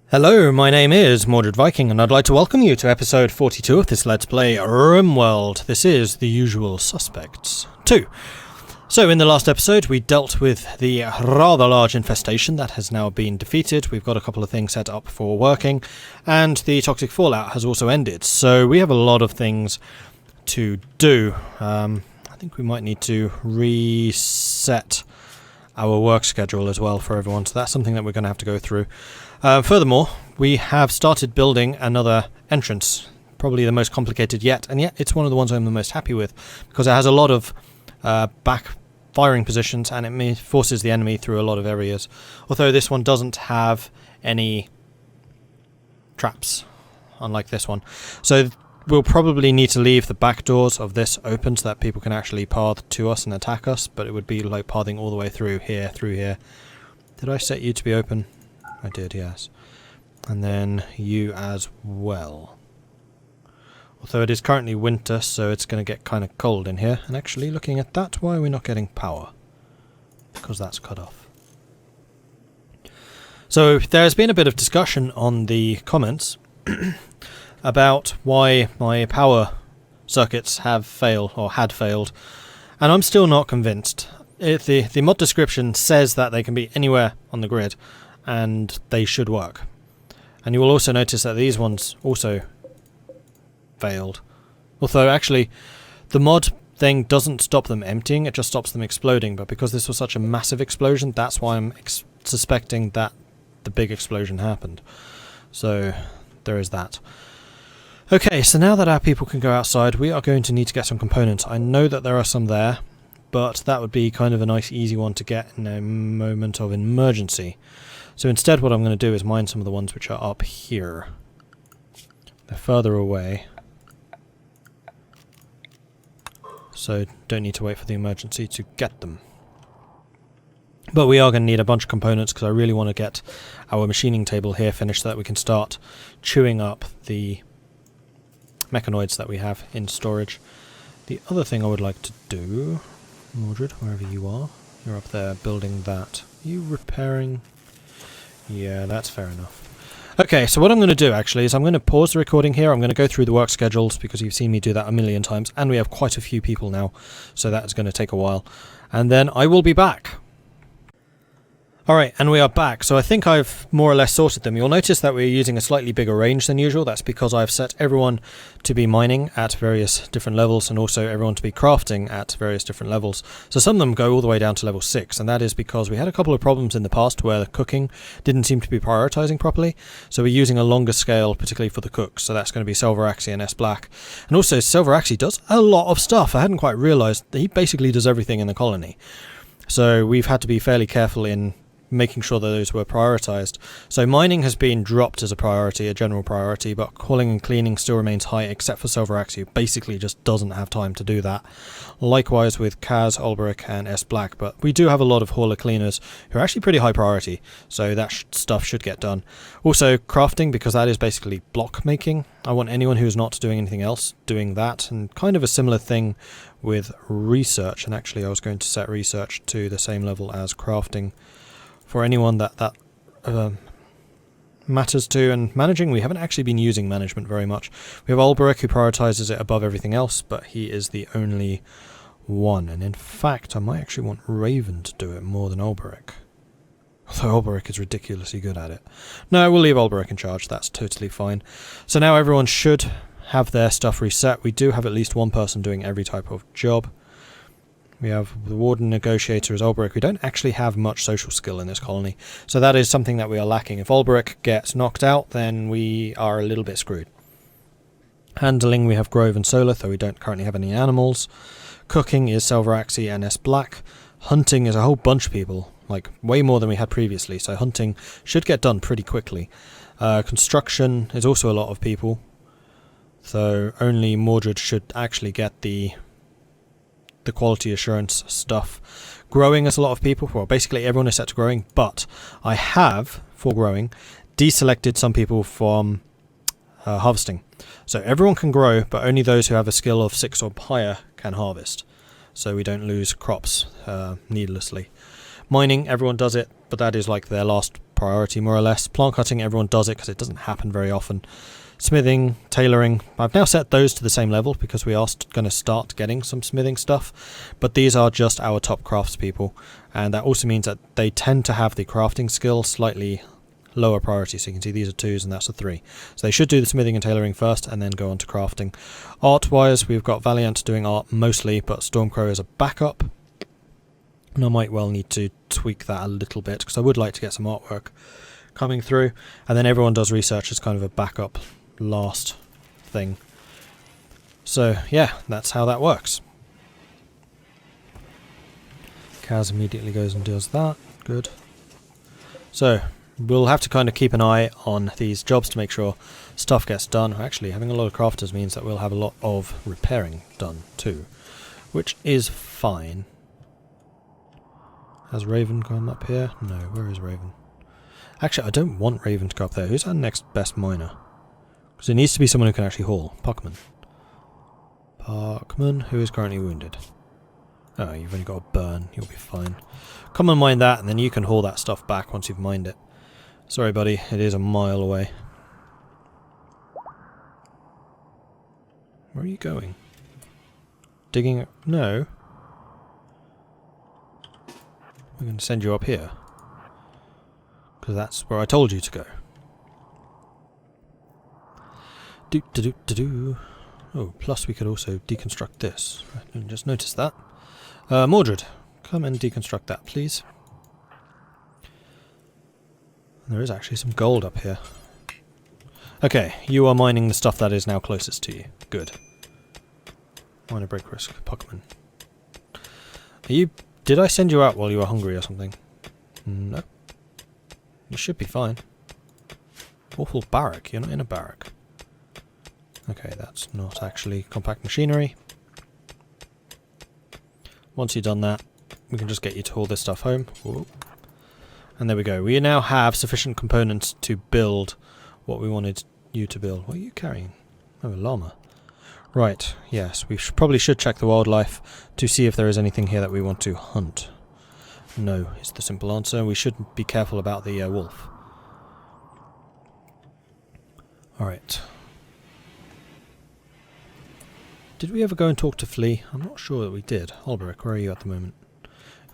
Hello, my name is Mordred Viking, and I'd like to welcome you to episode 42 of this Let's Play RimWorld. This is The Usual Suspects 2. So, in the last episode, we dealt with the rather large infestation that has now been defeated. We've got a couple of things set up for working, and the toxic fallout has also ended. So, we have a lot of things to do. I think we might need to reset our work schedule as well for everyone, so that's something that we're going to have to go through. Furthermore, we have started building another entrance, probably the most complicated yet, and yet it's one of the ones I'm the most happy with, because it has a lot of back firing positions, and it forces the enemy through a lot of areas. Although this one doesn't have any traps, unlike this one. So we'll probably need to leave the back doors of this open so that people can actually path to us and attack us, but it would be like pathing all the way through here, Did I set you to be open? I did, yes. And then you as well. Although it is currently winter, so it's going to get kind of cold in here. And actually, looking at that, why are we not getting power? Because that's cut off. So there's been a bit of discussion on the comments about why my power circuits have failed, or had failed. And I'm still not convinced. The mod description says that they can be anywhere on the grid, and they should work. And you will also notice that these ones also failed. Although actually the mod thing doesn't stop them emptying, it just stops them exploding, but because this was such a massive explosion, that's why I'm suspecting that the big explosion happened. So there is that. Okay, so now that our people can go outside, we are going to need to get some components. I know that there are some there, but that would be kind of a nice easy one to get in a moment of emergency. So instead what I'm going to do is mine some of the ones which are up here. They're further away, so don't need to wait for the emergency to get them. But we are going to need a bunch of components because I really want to get our machining table here finished so that we can start chewing up the mechanoids that we have in storage. The other thing I would like to do, Mordred, wherever you are, you're up there building that. Are you repairing? Yeah, that's fair enough. Okay, so what I'm going to do actually is I'm going to pause the recording here. I'm going to go through the work schedules because you've seen me do that a million times, and we have quite a few people now, so that is going to take a while. And then I will be back. Alright, and we are back. So I think I've more or less sorted them. You'll notice that we're using a slightly bigger range than usual. That's because I've set everyone to be mining at various different levels, and also everyone to be crafting at various different levels. So some of them go all the way down to level 6, and that is because we had a couple of problems in the past where the cooking didn't seem to be prioritizing properly. So we're using a longer scale, particularly for the cooks. So that's going to be Silveraxi and S Black. And also Silveraxi does a lot of stuff. I hadn't quite realized that he basically does everything in the colony. So we've had to be fairly careful in making sure that those were prioritized. So mining has been dropped as a priority, a general priority, but hauling and cleaning still remains high, except for Silveraxi, who basically just doesn't have time to do that. Likewise with Kaz, Ulbrich and S Black, but we do have a lot of hauler cleaners who are actually pretty high priority, so that stuff should get done. Also crafting, because that is basically block making. I want anyone who's not doing anything else doing that, and kind of a similar thing with research, and actually I was going to set research to the same level as crafting for anyone that matters to. And managing, we haven't actually been using management very much. We have Ulbrich who prioritizes it above everything else, but he is the only one. And in fact, I might actually want Raven to do it more than Ulbrich. Although Ulbrich is ridiculously good at it. No, we'll leave Ulbrich in charge, that's totally fine. So now everyone should have their stuff reset. We do have at least one person doing every type of job. We have the Warden Negotiator as Ulbrich. We don't actually have much social skill in this colony, so that is something that we are lacking. If Ulbrich gets knocked out, then we are a little bit screwed. Handling, we have Grove and Solar, though we don't currently have any animals. Cooking is Silveraxi and S Black. Hunting is a whole bunch of people, like way more than we had previously, so hunting should get done pretty quickly. Construction is also a lot of people, so only Mordred should actually get the quality assurance stuff. Growing is a lot of people. Well, basically everyone is set to growing, but I have, for growing, deselected some people from harvesting. So everyone can grow, but only those who have a skill of 6 or higher can harvest. So we don't lose crops needlessly. Mining, everyone does it, but that is like their last priority, more or less. Plant cutting, everyone does it because it doesn't happen very often. Smithing, tailoring, I've now set those to the same level because we are going to start getting some smithing stuff, but these are just our top craftspeople, and that also means that they tend to have the crafting skill slightly lower priority. So you can see these are 2s and that's a 3. So they should do the smithing and tailoring first and then go on to crafting. Art wise, we've got Valiant doing art mostly, but Stormcrow is a backup. And I might well need to tweak that a little bit because I would like to get some artwork coming through. And then everyone does research as kind of a backup last thing. So yeah, that's how that works. Kaz immediately goes and does that. Good. So we'll have to kind of keep an eye on these jobs to make sure stuff gets done. Actually, having a lot of crafters means that we'll have a lot of repairing done too, which is fine. Has Raven gone up here? No, where is Raven? Actually, I don't want Raven to go up there. Who's our next best miner? Because it needs to be someone who can actually haul. Puckman. Puckman, who is currently wounded. Oh, you've only got a burn. You'll be fine. Come and mine that, and then you can haul that stuff back once you've mined it. Sorry, buddy. It is a mile away. Where are you going? Digging? No. We're going to send you up here. Because that's where I told you to go. Oh, plus we could also deconstruct this. I didn't just notice that. Mordred, come and deconstruct that, please. There is actually some gold up here. Okay, you are mining the stuff that is now closest to you. Good. Minor break risk, Puckman. Are you... Did I send you out while you were hungry or something? No. You should be fine. Awful barrack. You're not in a barrack. Okay, that's not actually compact machinery. Once you've done that, we can just get you to haul this stuff home. Whoa. And there we go. We now have sufficient components to build what we wanted you to build. What are you carrying? Oh, a llama. Right, yes, we probably should check the wildlife to see if there is anything here that we want to hunt. No, is the simple answer. We should be careful about the wolf. Alright. Did we ever go and talk to Flea? I'm not sure that we did. Holberic, where are you at the moment?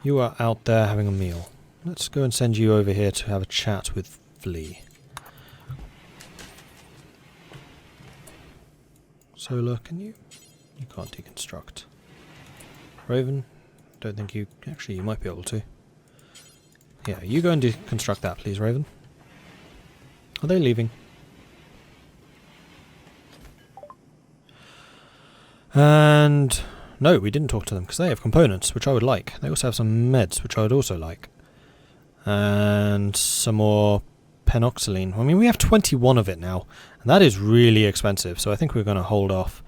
You are out there having a meal. Let's go and send you over here to have a chat with Flea. Solar, can you? You can't deconstruct. Raven? Don't think you... Actually, you might be able to. Yeah, you go and deconstruct that, please, Raven. Are they leaving? And... No, we didn't talk to them, because they have components, which I would like. They also have some meds, which I would also like. And some more penoxyline. I mean, we have 21 of it now, and that is really expensive, so I think we're going to hold off.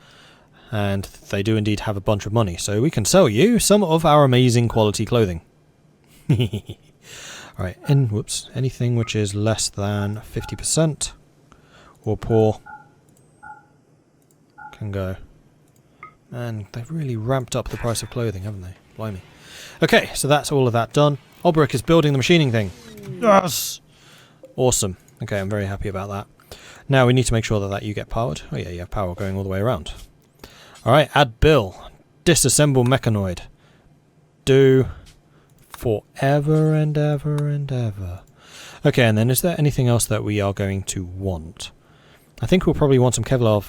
And they do indeed have a bunch of money, so we can sell you some of our amazing quality clothing. Alright, and whoops, anything which is less than 50% or poor can go. Man, they've really ramped up the price of clothing, haven't they? Blimey. Okay, so that's all of that done. Olberic is building the machining thing. Yes! Awesome. Okay, I'm very happy about that. Now we need to make sure that you get powered. Oh yeah, you have power going all the way around. Alright, add Bill. Disassemble mechanoid. Do forever and ever and ever. Okay, and then is there anything else that we are going to want? I think we'll probably want some Kevlar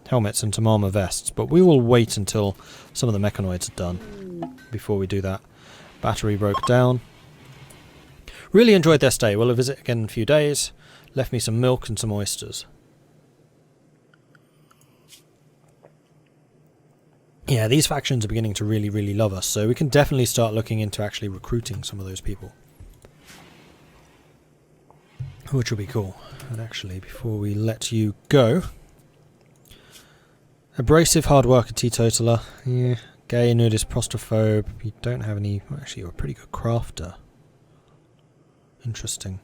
helmets and some armor vests, but we will wait until some of the mechanoids are done before we do that. Battery broke down. Really enjoyed their stay. We'll visit again in a few days. Left me some milk and some oysters. Yeah, these factions are beginning to really, really love us, so we can definitely start looking into actually recruiting some of those people. Which will be cool. And actually, before we let you go... Abrasive, hard worker, teetotaler. Yeah. Gay, nudist, prostrophobe. You don't have any... Well, actually, you're a pretty good crafter. Interesting.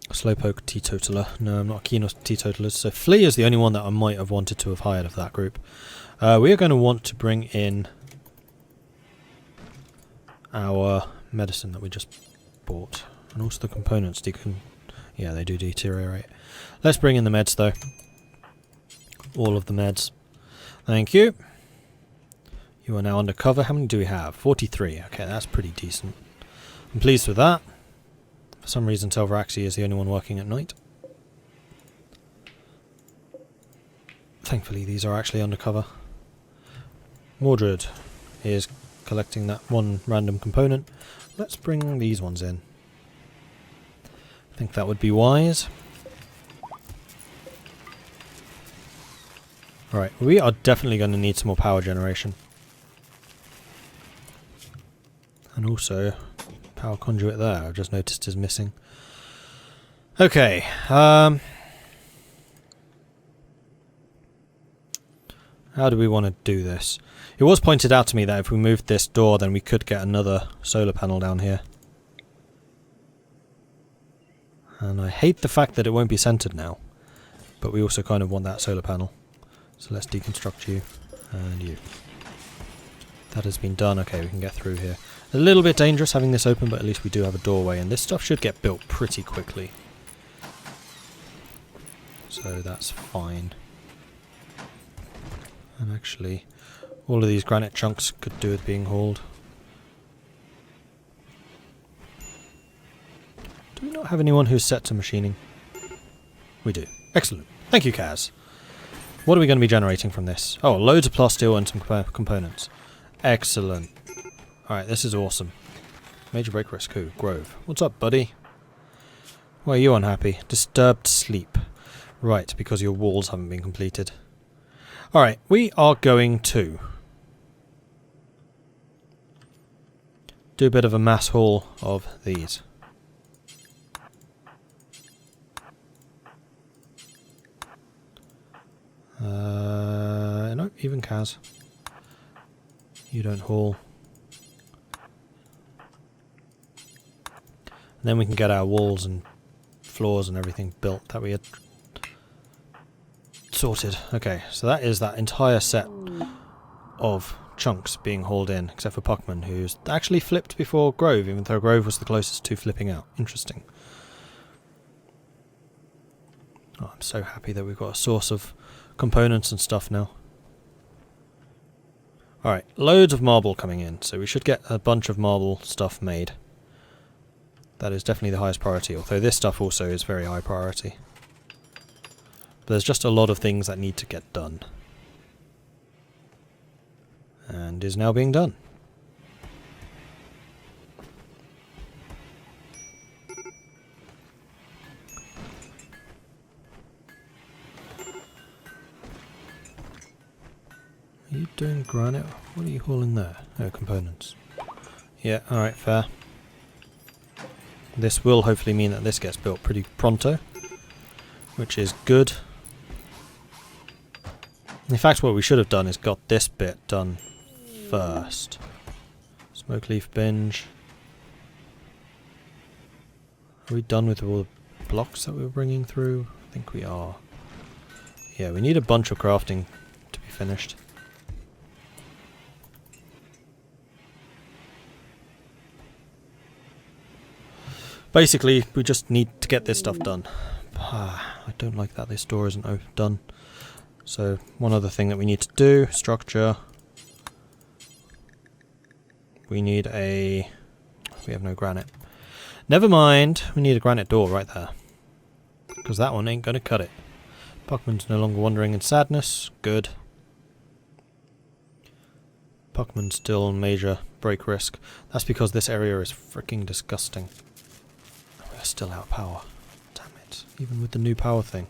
Slowpoke, teetotaler. No, I'm not keen on teetotalers. So Flea is the only one that I might have wanted to have hired of that group. We are going to want to bring in our medicine that we just bought. And also the components yeah, they do deteriorate. Let's bring in the meds though. All of the meds. Thank you. You are now undercover. How many do we have? 43. Okay, that's pretty decent. I'm pleased with that. For some reason Telvaraxi is the only one working at night. Thankfully these are actually undercover. Mordred is collecting that one random component. Let's bring these ones in. I think that would be wise. Alright, we are definitely going to need some more power generation. And also, power conduit there, I've just noticed is missing. Okay, how do we want to do this? It was pointed out to me that if we moved this door, then we could get another solar panel down here. And I hate the fact that it won't be centered now. But we also kind of want that solar panel. So let's deconstruct you and you. That has been done. Okay, we can get through here. A little bit dangerous having this open, but at least we do have a doorway, and this stuff should get built pretty quickly. So that's fine. And actually, all of these granite chunks could do with being hauled. Do we not have anyone who's set to machining? We do. Excellent. Thank you, Kaz. What are we going to be generating from this? Oh, loads of plasteel and some components. Excellent. Alright, this is awesome. Major break risk. Who? Grove. What's up, buddy? Why are you unhappy? Disturbed sleep. Right, because your walls haven't been completed. Alright, we are going to do a bit of a mass haul of these. No, even Kaz. You don't haul. And then we can get our walls and floors and everything built that we had sorted. Okay, so that is that entire set of chunks being hauled in, except for Puckman, who's actually flipped before Grove, even though Grove was the closest to flipping out. Interesting. Oh, I'm so happy that we've got a source of components and stuff now. Alright, loads of marble coming in, so we should get a bunch of marble stuff made. That is definitely the highest priority, although this stuff also is very high priority. But there's just a lot of things that need to get done. And is now being done. Are you doing granite? What are you hauling there? Oh, components. Yeah, alright, fair. This will hopefully mean that this gets built pretty pronto, which is good. In fact, what we should have done is got this bit done first. Smoke leaf binge. Are we done with all the blocks that we were bringing through? I think we are. Yeah, we need a bunch of crafting to be finished. Basically, we just need to get this stuff done. I don't like that this door isn't done. So, one other thing that we need to do, structure. We need a... we have no granite. Never mind, we need a granite door right there. Because that one ain't going to cut it. Puckman's no longer wandering in sadness. Good. Puckman's still major break risk. That's because this area is freaking disgusting. We're still out of power. Damn it. Even with the new power thing.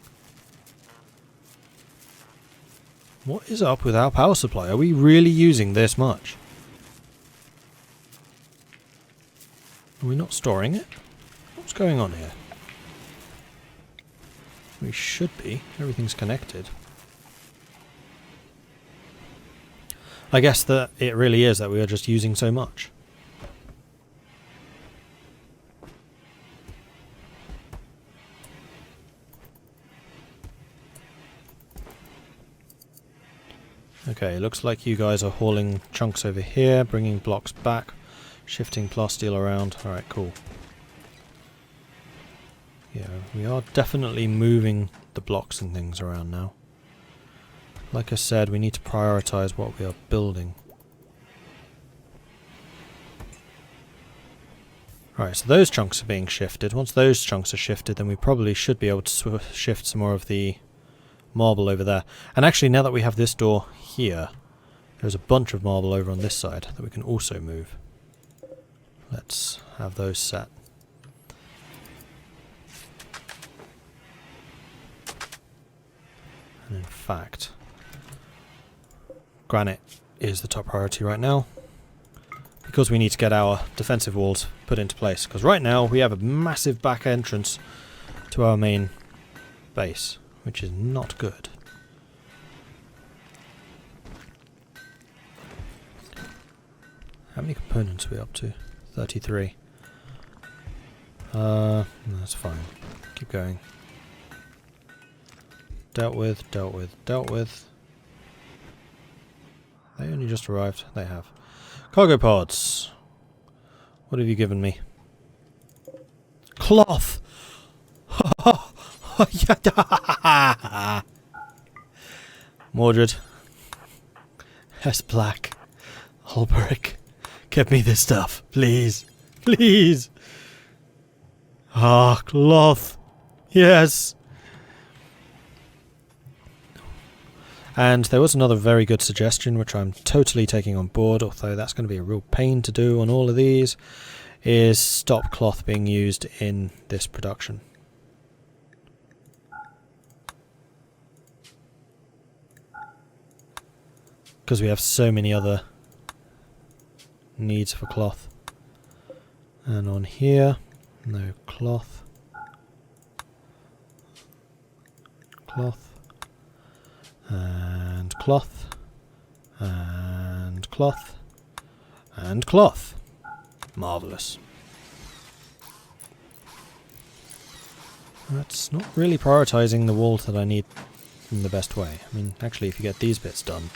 What is up with our power supply? Are we really using this much? Are we not storing it? What's going on here? We should be. Everything's connected. I guess that it really is that we are just using so much. Okay, looks like you guys are hauling chunks over here, bringing blocks back, shifting plasteel around. Alright, cool. Yeah, we are definitely moving the blocks and things around now. Like I said, we need to prioritize what we are building. Right, so those chunks are being shifted. Once those chunks are shifted, then we probably should be able to shift some more of the marble over there. And actually, now that we have this door here, there's a bunch of marble over on this side that we can also move. Let's have those set. And in fact, granite is the top priority right now, because we need to get our defensive walls put into place. Because right now we have a massive back entrance to our main base, which is not good. How many components are we up to? 33. That's fine. Keep going. Dealt with, dealt with, dealt with. They only just arrived. They have. Cargo pods. What have you given me? Cloth! Mordred. S. Black. Holberic. Get me this stuff. Please. Please. Ah, cloth. Yes. And there was another very good suggestion, which I'm totally taking on board, although that's going to be a real pain to do on all of these, is stop cloth being used in this production. Because we have so many other needs for cloth. And on here, no cloth. Cloth. And cloth. And cloth. And cloth. Marvellous. That's not really prioritising the walls that I need in the best way. I mean, actually, if you get these bits done,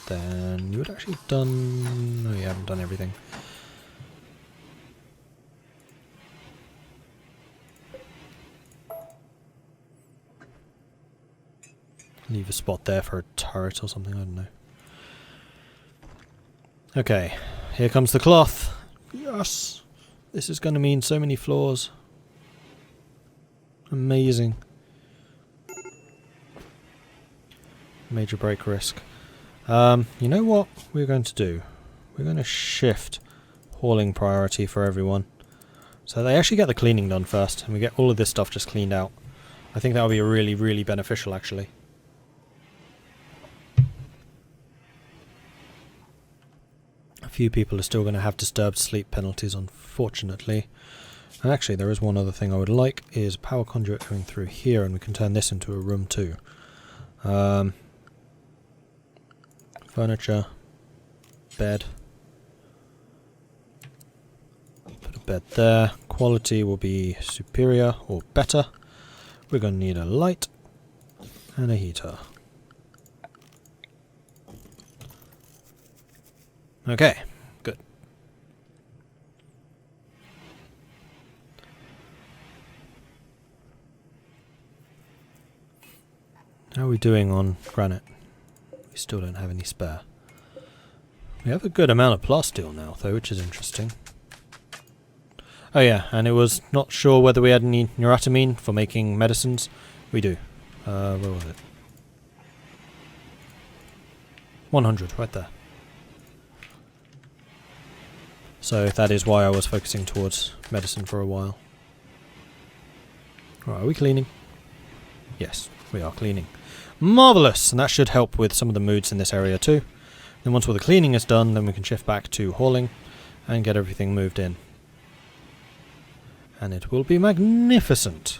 then you would actually have done... No, you haven't done everything. Leave a spot there for a turret or something, I don't know. Okay, here comes the cloth. Yes! This is going to mean so many floors. Amazing. Major break risk. You know what we're going to do? We're going to shift hauling priority for everyone. So they actually get the cleaning done first, and we get all of this stuff just cleaned out. I think that would be really, really beneficial, actually. A few people are still going to have disturbed sleep penalties, unfortunately. And actually, there is one other thing I would like, is a power conduit going through here, and we can turn this into a room too. Furniture, bed. Put a bed there. Quality will be superior or better. We're going to need a light and a heater. Okay, good. How are we doing on granite? We still don't have any spare. We have a good amount of plasteel now, though, which is interesting. Oh yeah, and it was not sure whether we had any neuratamine for making medicines. We do. Where was it? 100, right there. So that is why I was focusing towards medicine for a while. Right, are we cleaning? Yes, we are cleaning. Marvellous! And that should help with some of the moods in this area too. Then once all the cleaning is done, then we can shift back to hauling and get everything moved in. And it will be magnificent.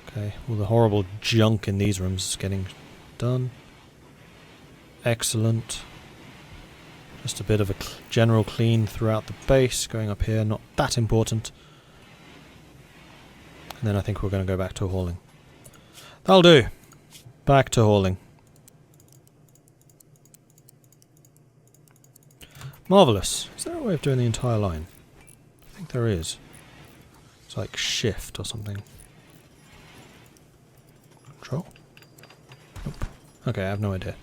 Okay, all the horrible junk in these rooms is getting done. Excellent. Just a bit of a general clean throughout the base. Going up here, not that important. And then I think we're going to go back to hauling. That'll do. Back to hauling. Marvellous. Is there a way of doing the entire line? I think there is. It's like shift or something. Control? Nope. Okay, I have no idea.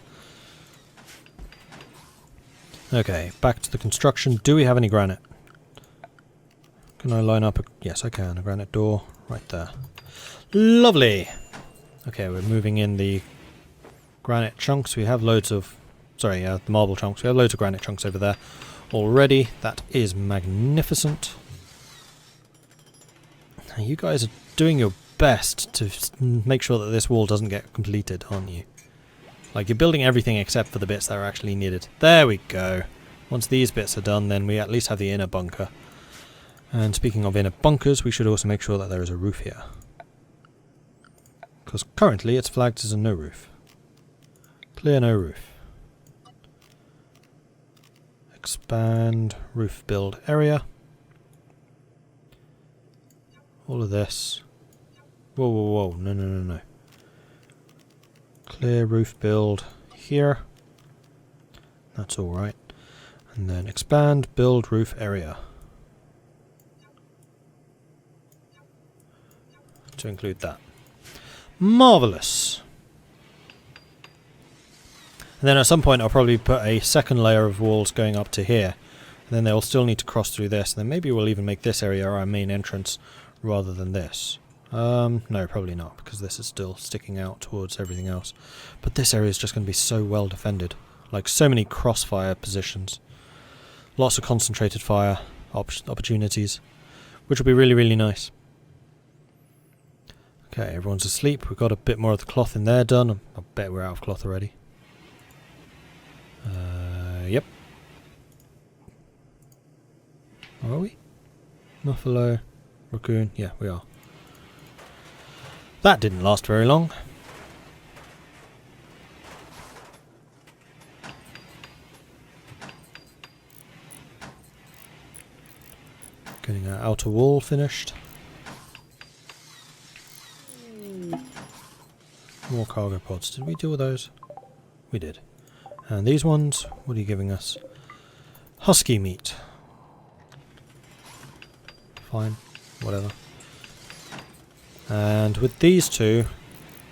Okay, back to the construction. Do we have any granite? Can I line up a... Yes, I can. A granite door right there. Lovely! Okay, we're moving in the granite chunks. We have loads of... Sorry, the marble chunks. We have loads of granite chunks over there already. That is magnificent. You guys are doing your best to make sure that this wall doesn't get completed, aren't you? Like, you're building everything except for the bits that are actually needed. There we go. Once these bits are done, then we at least have the inner bunker. And speaking of inner bunkers, we should also make sure that there is a roof here. Because currently it's flagged as a no roof. Clear no roof. Expand roof build area. All of this. Whoa, whoa, whoa. No, no, no, no. Clear roof build here. That's alright. And then expand build roof area. To include that. Marvellous! And then at some point I'll probably put a second layer of walls going up to here. And then they'll still need to cross through this. And then maybe we'll even make this area our main entrance rather than this. No, probably not, because this is still sticking out towards everything else. But this area is just going to be so well defended. Like, so many crossfire positions. Lots of concentrated fire opportunities, which will be really, really nice. Okay, everyone's asleep. We've got a bit more of the cloth in there done. I bet we're out of cloth already. Yep. Are we? Buffalo, raccoon. Yeah, we are. That didn't last very long. Getting our outer wall finished. More cargo pods. Did we deal with those? We did. And these ones, what are you giving us? Husky meat. Fine. Whatever. And with these two...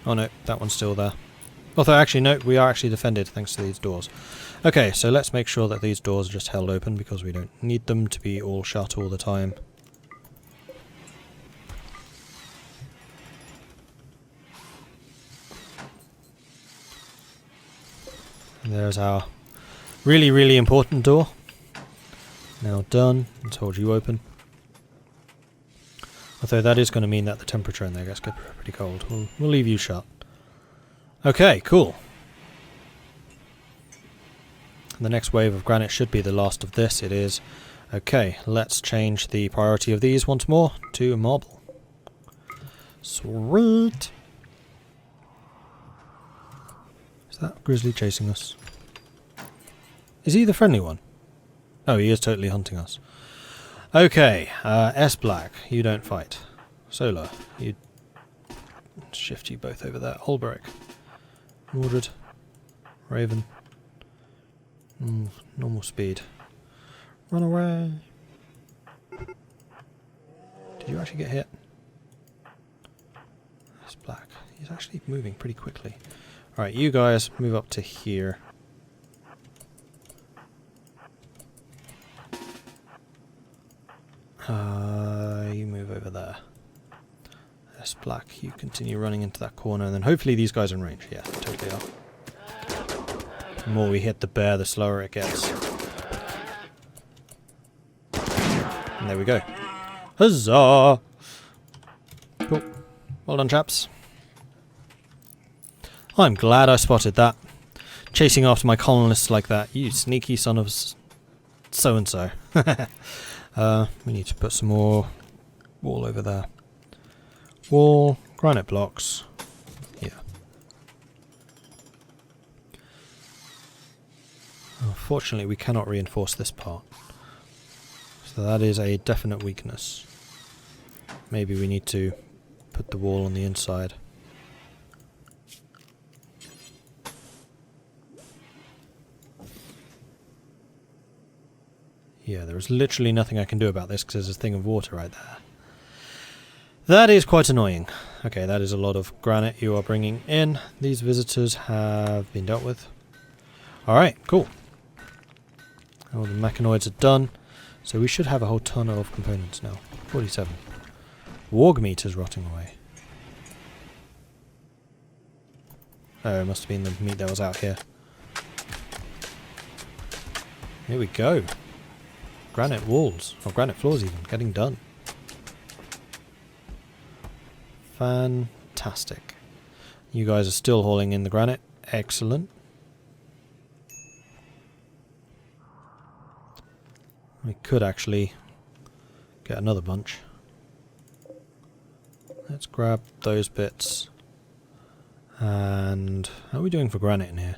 Oh no, that one's still there. Although actually no, we are actually defended thanks to these doors. Okay, so let's make sure that these doors are just held open because we don't need them to be all shut all the time. And there's our really, really important door. Now done, and told you open. Although that is going to mean that the temperature in there gets pretty cold. We'll leave you shut. Okay, cool. The next wave of granite should be the last of this. It is. Okay, let's change the priority of these once more to marble. Sweet! Is that grizzly chasing us? Is he the friendly one? Oh, he is totally hunting us. Okay, S Black, you don't fight. Solar, you... Shift you both over there. Olberic. Mordred. Raven. Normal speed. Run away! Did you actually get hit? S Black. He's actually moving pretty quickly. Alright, you guys move up to here. You move over there. S Black, you continue running into that corner, and then hopefully these guys are in range. Yeah, they totally are. The more we hit the bear, the slower it gets. And there we go. Huzzah! Cool. Well done, chaps. I'm glad I spotted that. Chasing after my colonists like that. You sneaky son of so-and-so. We need to put some more wall over there. Wall, granite blocks. Yeah. Unfortunately, we cannot reinforce this part. So that is a definite weakness. Maybe we need to put the wall on the inside. Yeah, there is literally nothing I can do about this because there's a thing of water right there. That is quite annoying. Okay, that is a lot of granite you are bringing in. These visitors have been dealt with. Alright, cool. All the machinoids are done. So we should have a whole ton of components now. 47. Warg meat is rotting away. Oh, it must have been the meat that was out here. Here we go. Granite walls, or granite floors even, getting done. Fantastic. You guys are still hauling in the granite. Excellent. We could actually get another bunch. Let's grab those bits. And how are we doing for granite in here?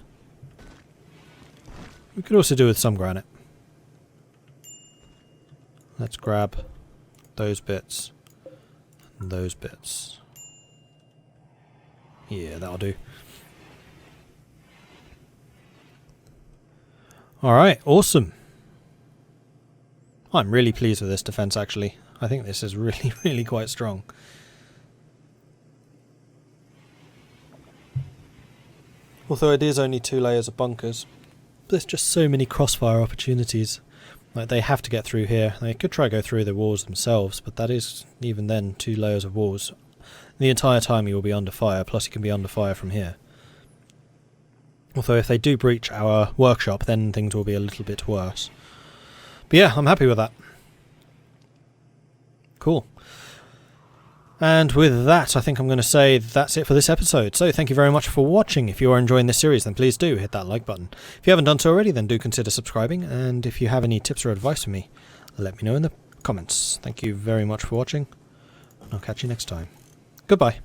We could also do with some granite. Let's grab those bits and those bits. Yeah, that'll do. Alright, awesome. I'm really pleased with this defense actually. I think this is really, really quite strong. Although it is only 2 layers of bunkers, there's just so many crossfire opportunities. Like, they have to get through here. They could try to go through the walls themselves, but that is, even then, 2 layers of walls. The entire time you will be under fire, plus you can be under fire from here. Although if they do breach our workshop, then things will be a little bit worse. But yeah, I'm happy with that. Cool. And with that, I think I'm going to say that's it for this episode. So thank you very much for watching. If you are enjoying this series, then please do hit that like button. If you haven't done so already, then do consider subscribing. And if you have any tips or advice for me, let me know in the comments. Thank you very much for watching. And I'll catch you next time. Goodbye.